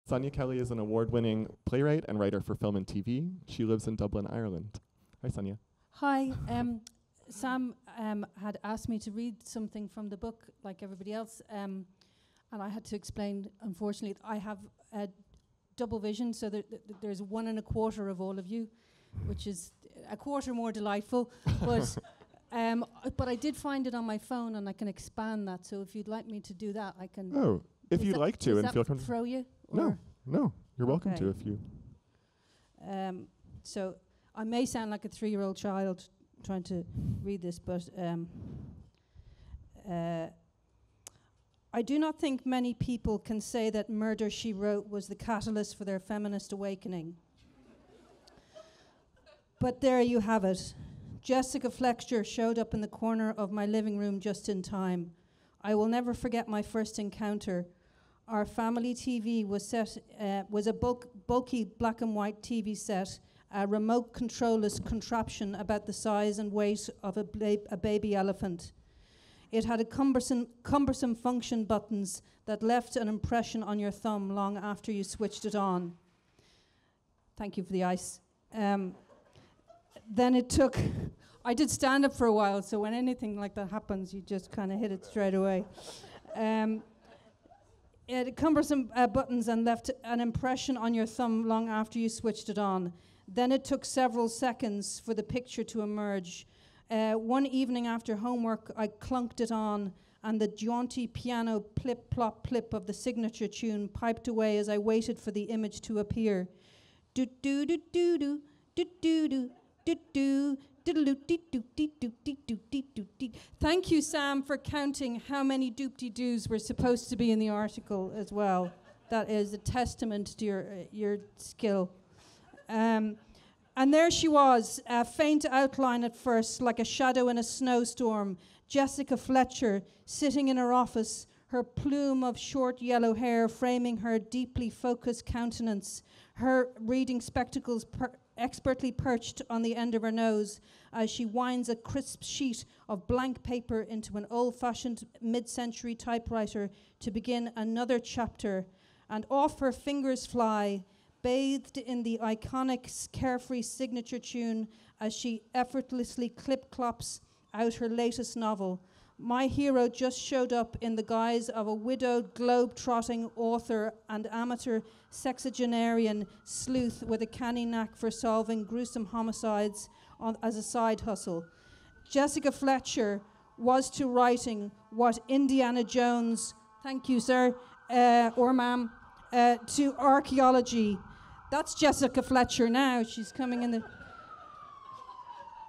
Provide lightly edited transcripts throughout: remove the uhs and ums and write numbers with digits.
Sonya Kelly is an award-winning playwright and writer for film and TV. She lives in Dublin, Ireland. Hi, Sonya. Hi. Sam had asked me to read something from the book, like everybody else, and I had to explain, unfortunately, I have double vision, so there's 1 1/4 of all of you, which is a quarter more delightful. But I did find it on my phone, and I can expand that. So if you'd like me to do that, I can. Oh, if you'd like to, and feel comfortable. Throw you? No, you're welcome to if you. So I may sound like a 3-year-old child trying to read this, but I do not think many people can say that Murder, She Wrote was the catalyst for their feminist awakening. But there you have it. Jessica Fletcher showed up in the corner of my living room just in time. I will never forget my first encounter. Our family TV was a bulky black and white TV set, a remote controlless contraption about the size and weight of a baby elephant. It had a cumbersome function buttons that left an impression on your thumb long after you switched it on. Thank you for the ice. Then it took, I did stand up for a while, so when anything like that happens, you just kind of hit it straight away. It had cumbersome buttons and left an impression on your thumb long after you switched it on. Then it took several seconds for the picture to emerge. One evening after homework, I clunked it on, and the jaunty piano plip-plop-plip of the signature tune piped away as I waited for the image to appear. Do-do-do-do-do, do-do-do, do-do, diddle-oo-dee-doo-dee-doo-dee-doo-dee-doo-dee. Thank you, Sam, for counting how many doop-de-doos were supposed to be in the article as well. That is a testament to your skill. And there she was, a faint outline at first, like a shadow in a snowstorm. Jessica Fletcher, sitting in her office, her plume of short yellow hair framing her deeply focused countenance, her reading spectacles expertly perched on the end of her nose as she winds a crisp sheet of blank paper into an old-fashioned mid-century typewriter to begin another chapter, and off her fingers fly, bathed in the iconic carefree signature tune as she effortlessly clip-clops out her latest novel. My hero just showed up in the guise of a widowed, globe-trotting author and amateur sexagenarian sleuth with a canny knack for solving gruesome homicides as a side hustle. Jessica Fletcher was to writing what Indiana Jones, thank you, sir, or ma'am, to archaeology. That's Jessica Fletcher now. She's coming in the...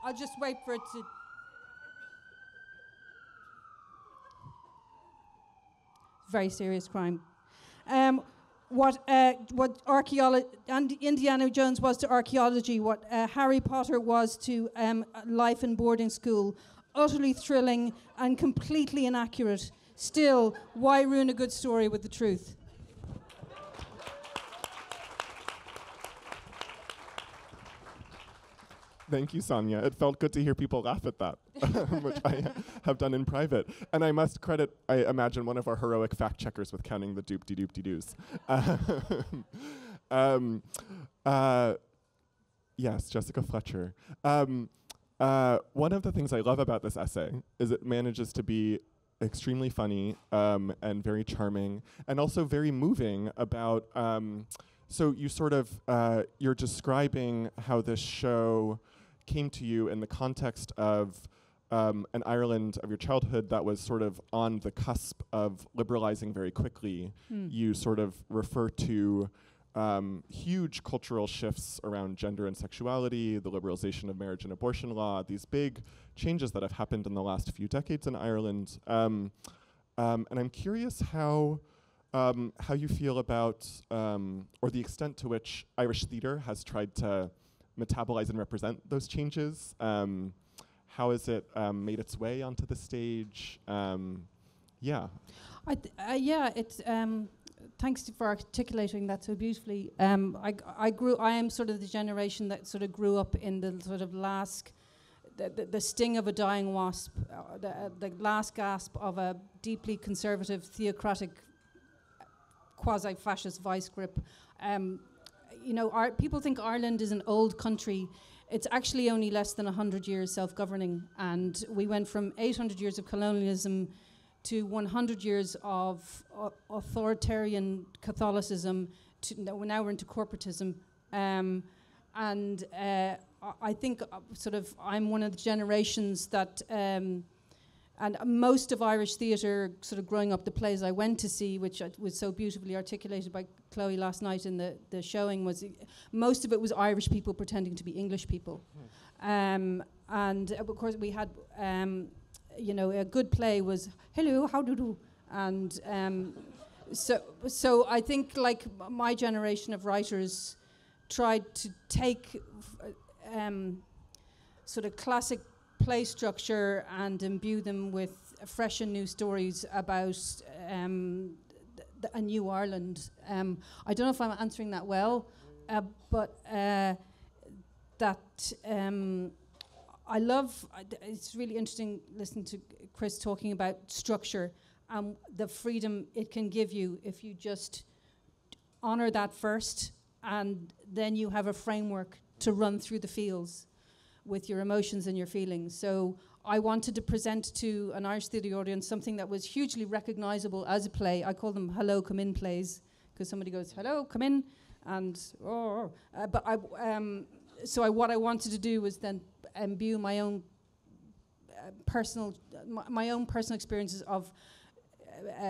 I'll just wait for it to... Very serious crime. What Indiana Jones was to archaeology, what Harry Potter was to life in boarding school. Utterly thrilling and completely inaccurate. Still, why ruin a good story with the truth? Thank you, Sonya. It felt good to hear people laugh at that, which I have done in private. And I must credit, I imagine, one of our heroic fact checkers with counting the doop-de-doop-de-doos. Yes, Jessica Fletcher. One of the things I love about this essay is it manages to be extremely funny and very charming, and also very moving about, so you sort of, you're describing how this show came to you in the context of an Ireland of your childhood that was sort of on the cusp of liberalizing very quickly. You sort of refer to huge cultural shifts around gender and sexuality, the liberalization of marriage and abortion law, these big changes that have happened in the last few decades in Ireland. And I'm curious how you feel about, or the extent to which Irish theatre has tried to metabolize and represent those changes. How has it made its way onto the stage? Yeah. It's thanks for articulating that so beautifully. I am sort of the generation that sort of grew up in the sort of the sting of a dying wasp, the last gasp of a deeply conservative, theocratic quasi-fascist vice grip. People think Ireland is an old country. It's actually only less than 100 years self-governing, and we went from 800 years of colonialism to 100 years of authoritarian Catholicism. Now we're into corporatism, and I think I'm one of the generations that. And most of Irish theatre, sort of growing up, the plays I went to see, which was so beautifully articulated by Chloe last night in the showing, was most of it was Irish people pretending to be English people. And of course we had, a good play was, hello, how do you do? And so I think like my generation of writers tried to take sort of classic play structure and imbue them with fresh and new stories about a new Ireland. I don't know if I'm answering that well, but I love, it's really interesting listening to Chris talking about structure and the freedom it can give you if you just honor that first, and then you have a framework to run through the fields with your emotions and your feelings. So I wanted to present to an Irish theatre audience something that was hugely recognizable as a play. I call them hello, come in plays, because somebody goes, hello, come in, and what I wanted to do was then imbue my own personal experiences of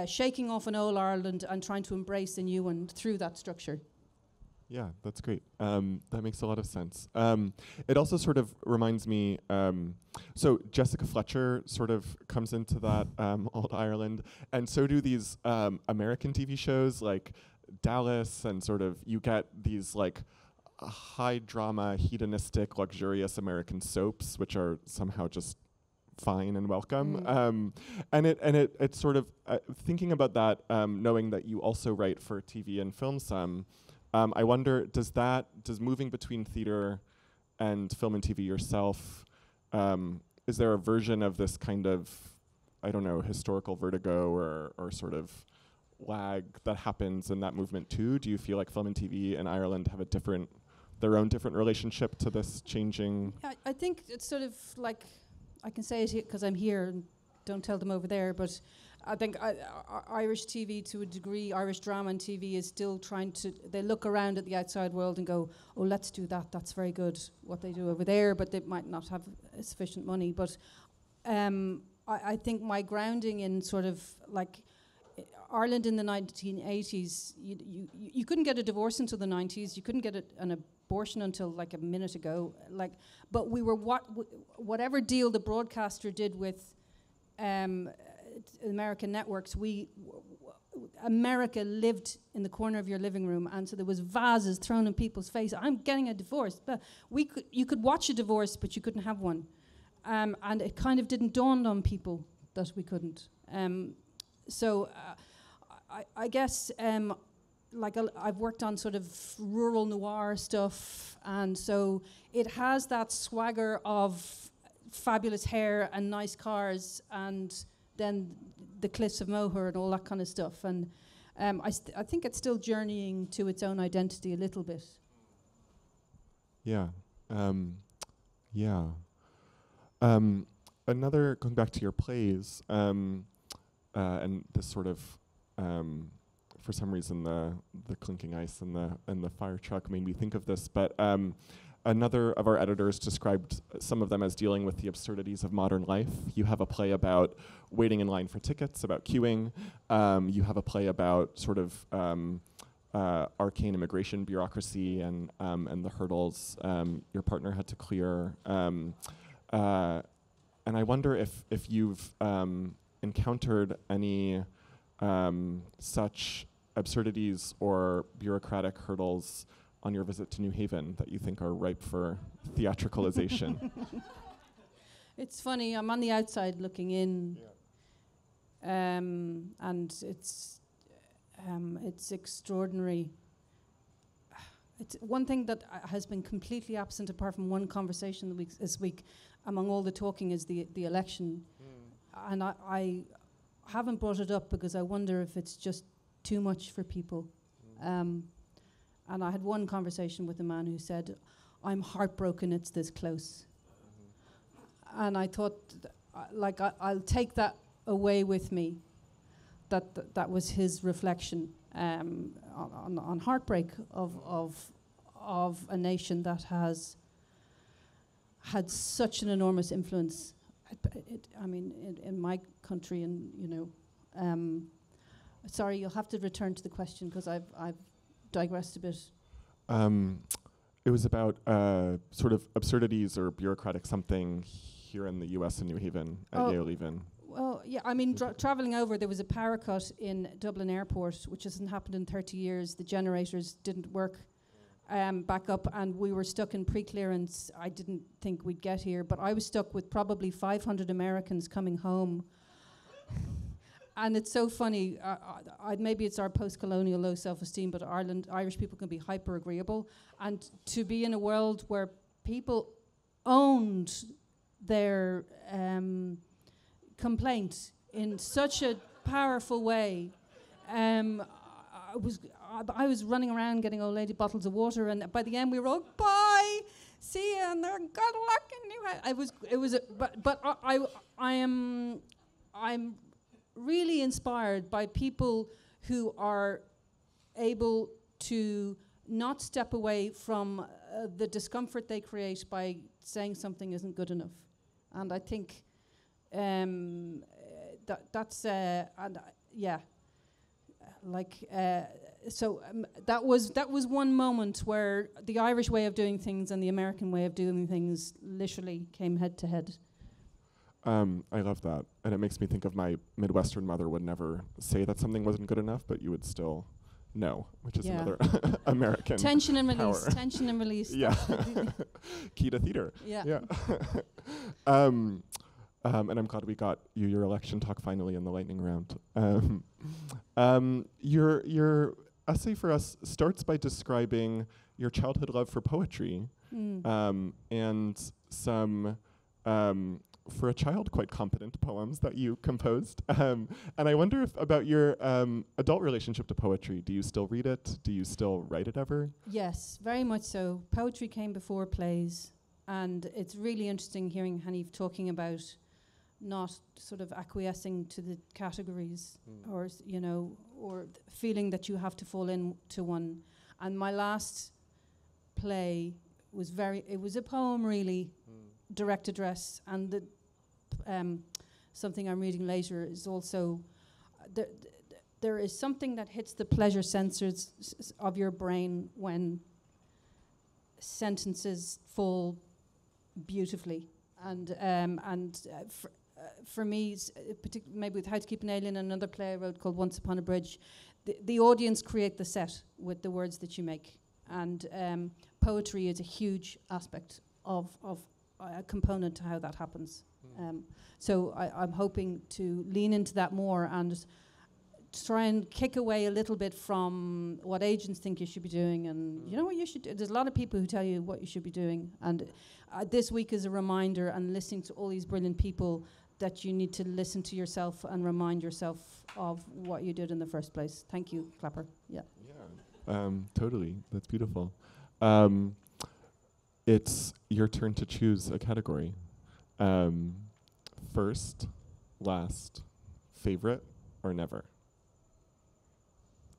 shaking off an old Ireland and trying to embrace a new one through that structure. Yeah, that's great. That makes a lot of sense. It also sort of reminds me, so Jessica Fletcher sort of comes into that old Ireland, and so do these American TV shows like Dallas, and sort of you get these like high drama, hedonistic, luxurious American soaps, which are somehow just fine and welcome. And it sort of thinking about that, knowing that you also write for TV and film some. I wonder, does moving between theater and film and TV yourself, is there a version of this kind of, I don't know, historical vertigo or sort of lag that happens in that movement too? Do you feel like film and TV in Ireland have their own different relationship to this changing? I think it's sort of like, I can say it because I'm here and don't tell them over there, but I think Irish TV, to a degree, Irish drama and TV is still they look around at the outside world and go, oh, let's do that, that's very good, what they do over there, but they might not have sufficient money. But I think my grounding in sort of like Ireland in the 1980s, you couldn't get a divorce until the 90s, you couldn't get an abortion until like a minute ago, but we were whatever deal the broadcaster did with American networks, America lived in the corner of your living room, and so there was vases thrown in people's face. I'm getting a divorce, but you could watch a divorce, but you couldn't have one, and it kind of didn't dawn on people that we couldn't. I guess I've worked on sort of rural noir stuff, and so it has that swagger of fabulous hair and nice cars, and then the cliffs of Moher and all that kind of stuff. And I think it's still journeying to its own identity a little bit. Yeah. Another, going back to your plays, and this sort of, for some reason, the clinking ice and the fire truck made me think of this, but another of our editors described some of them as dealing with the absurdities of modern life. You have a play about waiting in line for tickets, about queuing. You have a play about sort of arcane immigration bureaucracy and the hurdles your partner had to clear. And I wonder if you've encountered any such absurdities or bureaucratic hurdles on your visit to New Haven that you think are ripe for theatricalization. It's funny, I'm on the outside looking in, and it's extraordinary. It's one thing that has been completely absent, apart from one conversation this week, among all the talking, is the election. And I haven't brought it up because I wonder if it's just too much for people. And I had one conversation with a man who said, "I'm heartbroken it's this close." And I thought, I'll take that away with me. That was his reflection on heartbreak of a nation that has had such an enormous influence. In my country, and sorry, you'll have to return to the question because I've digressed a bit. It was about sort of absurdities or bureaucratic something here in the U.S. in New Haven, at Yale even. Well, yeah, travelling over, there was a power cut in Dublin Airport, which hasn't happened in 30 years. The generators didn't work back up, and we were stuck in pre-clearance. I didn't think we'd get here, but I was stuck with probably 500 Americans coming home. And it's so funny, maybe it's our post-colonial low self-esteem, but Irish people can be hyper-agreeable. And to be in a world where people owned their complaint in such a powerful way, I was running around getting old lady bottles of water, and by the end we were all, bye, see you, and good luck in New House. I'm really inspired by people who are able to not step away from the discomfort they create by saying something isn't good enough. And I think that was one moment where the Irish way of doing things and the American way of doing things literally came head to head. I love that. And it makes me think of my Midwestern mother would never say that something wasn't good enough, but you would still know, which is another American tension and power. release. Tension and release. Yeah. Key to theater. Yeah. And I'm glad we got you your election talk finally in the lightning round. Your essay for us starts by describing your childhood love for poetry and some, for a child, quite competent poems that you composed. And I wonder about your adult relationship to poetry. Do you still read it? Do you still write it ever? Yes, very much so. Poetry came before plays. And it's really interesting hearing Hanif talking about not sort of acquiescing to the categories or feeling that you have to fall into one. And my last play was it was a poem really, direct address, and the something I'm reading later is also there is something that hits the pleasure sensors of your brain when sentences fall beautifully, and for me, maybe with How to Keep an Alien, another play I wrote called Once Upon a Bridge, the audience create the set with the words that you make, and poetry is a huge aspect of a component to how that happens. So I'm hoping to lean into that more and try and kick away a little bit from what agents think you should be doing, and you know what you should do. There's a lot of people who tell you what you should be doing, and this week is a reminder, and listening to all these brilliant people, that you need to listen to yourself and remind yourself of what you did in the first place. Thank you, Clapper. Yeah. Totally. That's beautiful. It's your turn to choose a category. First, last, favorite, or never?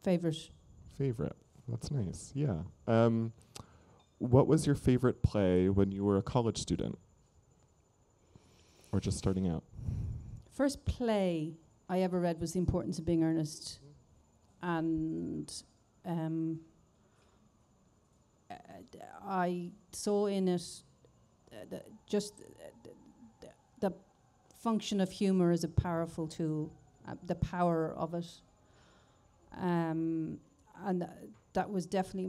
Favorite. Favorite. That's nice. Yeah. What was your favorite play when you were a college student? Or just starting out? First play I ever read was The Importance of Being Earnest. And I saw in it the function of humor as a powerful tool, the power of it. And that was definitely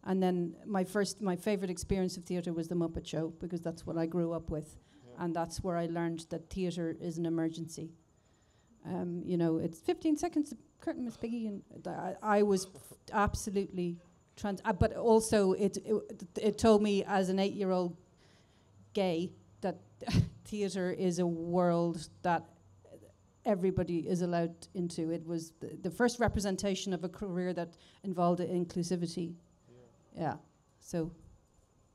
And then my favorite experience of theatre was The Muppet Show, because that's what I grew up with, and that's where I learned that theatre is an emergency. It's 15 seconds to curtain, Miss Piggy, and I was absolutely but also it told me as an 8-year-old gay that theatre is a world that everybody is allowed into. It was the first representation of a career that involved inclusivity. Yeah. So.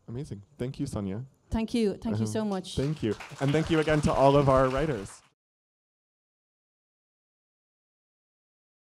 Amazing. Thank you, Sonya. Thank you. Thank you so much. Thank you. And thank you again to all of our writers.